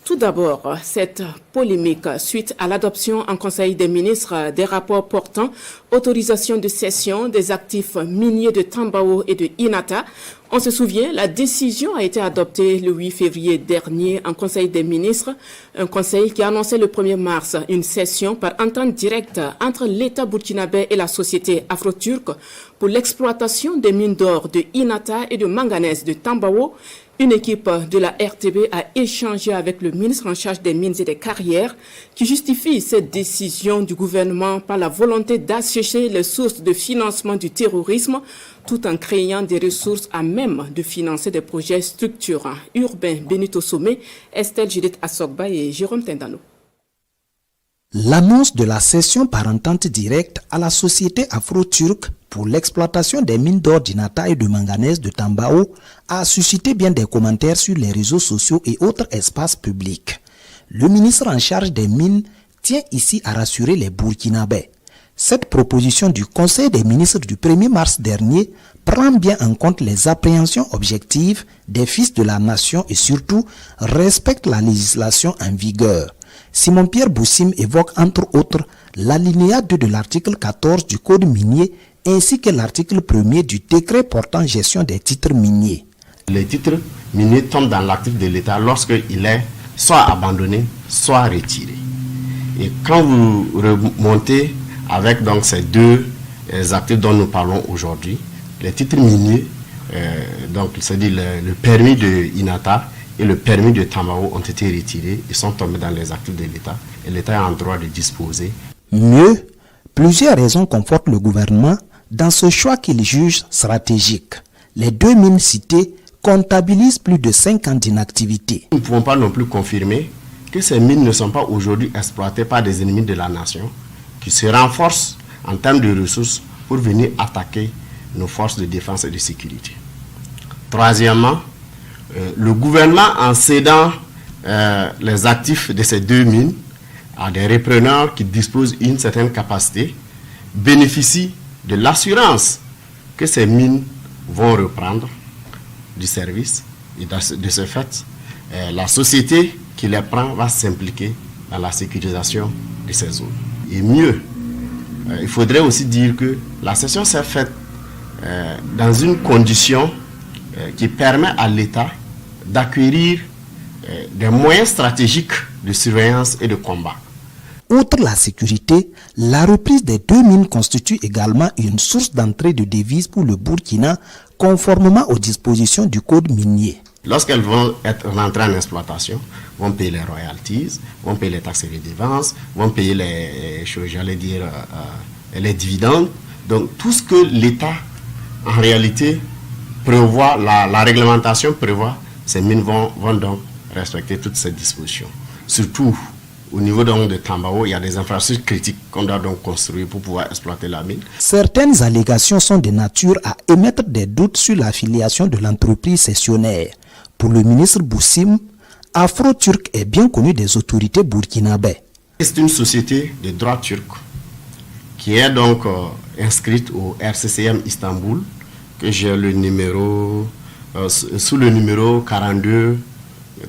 Tout d'abord, cette polémique suite à l'adoption en Conseil des ministres des rapports portant autorisation de cession des actifs miniers de Tambao et de Inata. On se souvient, la décision a été adoptée le 8 février dernier en Conseil des ministres, un conseil qui a annoncé le 1er mars une cession par entente directe entre l'État burkinabé et la société afro-turque pour l'exploitation des mines d'or de Inata et de manganèse de Tambao. Une équipe de la RTB a échangé avec le ministre en charge des mines et des carrières qui justifie cette décision du gouvernement par la volonté d'assécher les sources de financement du terrorisme tout en créant des ressources à même de financer des projets structurants. Urbain Benito Sommet, Estelle Judith Assogba et Jérôme Tendano. L'annonce de la cession par entente directe à la société afro-turque pour l'exploitation des mines d'or d'Inata et de manganèse de Tambao a suscité bien des commentaires sur les réseaux sociaux et autres espaces publics. Le ministre en charge des mines tient ici à rassurer les Burkinabés. Cette proposition du Conseil des ministres du 1er mars dernier prend bien en compte les appréhensions objectives des fils de la nation et surtout respecte la législation en vigueur. Simon-Pierre Boussim évoque entre autres l'alinéa 2 de l'article 14 du Code minier ainsi que l'article 1er du décret portant gestion des titres miniers. Les titres miniers tombent dans l'actif de l'État lorsqu'il est soit abandonné, soit retiré. Et quand vous remontez avec donc ces deux actifs dont nous parlons aujourd'hui, les titres miniers, donc c'est-à-dire le permis de Inata et le permis de Tambao ont été retirés, ils sont tombés dans les actifs de l'État et l'État a en droit de disposer. Mieux, plusieurs raisons confortent le gouvernement dans ce choix qu'il juge stratégique. Les deux mines citées comptabilisent plus de 5 ans d'inactivité. Nous ne pouvons pas non plus confirmer que ces mines ne sont pas aujourd'hui exploitées par des ennemis de la nation qui se renforcent en termes de ressources pour venir attaquer nos forces de défense et de sécurité. Troisièmement, le gouvernement, en cédant les actifs de ces deux mines à des repreneurs qui disposent d'une certaine capacité, bénéficie de l'assurance que ces mines vont reprendre du service. Et de ce fait, la société qui les prend va s'impliquer dans la sécurisation de ces zones. Et mieux, il faudrait aussi dire que la cession s'est faite dans une condition qui permet à l'État d'acquérir des moyens stratégiques de surveillance et de combat. Outre la sécurité, la reprise des deux mines constitue également une source d'entrée de devises pour le Burkina, conformément aux dispositions du Code minier. Lorsqu'elles vont être rentrées en exploitation, vont payer les royalties, vont payer les taxes et les dépenses, vont payer les dividendes. Donc tout ce que l'État, en réalité, prévoit, la réglementation prévoit, ces mines vont donc respecter toutes ces dispositions. Surtout au niveau donc de Tambao, il y a des infrastructures critiques qu'on doit donc construire pour pouvoir exploiter la mine. Certaines allégations sont de nature à émettre des doutes sur l'affiliation de l'entreprise cessionnaire. Pour le ministre Boussim, Afro-Turc est bien connu des autorités burkinabées. C'est une société de droit turc qui est donc inscrite au RCCM Istanbul, que j'ai le numéro, sous le numéro 42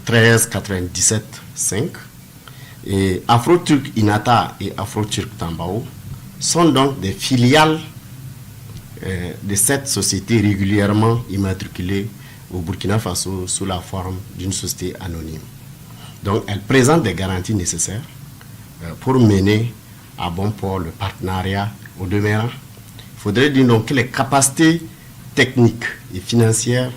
13 97 5. Et Afro-Turc Inata et Afro-Turc Tambao sont donc des filiales de cette société régulièrement immatriculée au Burkina Faso sous la forme d'une société anonyme. Donc elle présente des garanties nécessaires pour mener à bon port le partenariat au demeurant. Il faudrait dire donc que les capacités techniques et financières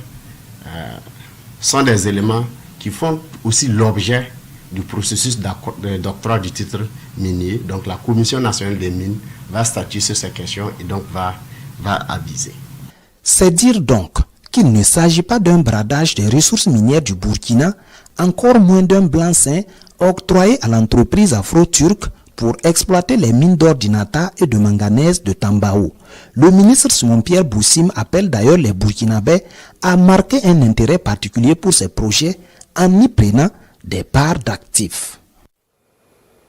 sont des éléments qui font aussi l'objet du processus d'octroi du titre minier. Donc la Commission nationale des mines va statuer sur ces questions et donc va aviser. C'est dire donc qu'il ne s'agit pas d'un bradage des ressources minières du Burkina, encore moins d'un blanc-seing octroyé à l'entreprise afro-turque pour exploiter les mines d'or d'Inata et de manganèse de Tambao. Le ministre Simon-Pierre Boussim appelle d'ailleurs les Burkinabés à marquer un intérêt particulier pour ces projets en y prenant des parts d'actifs.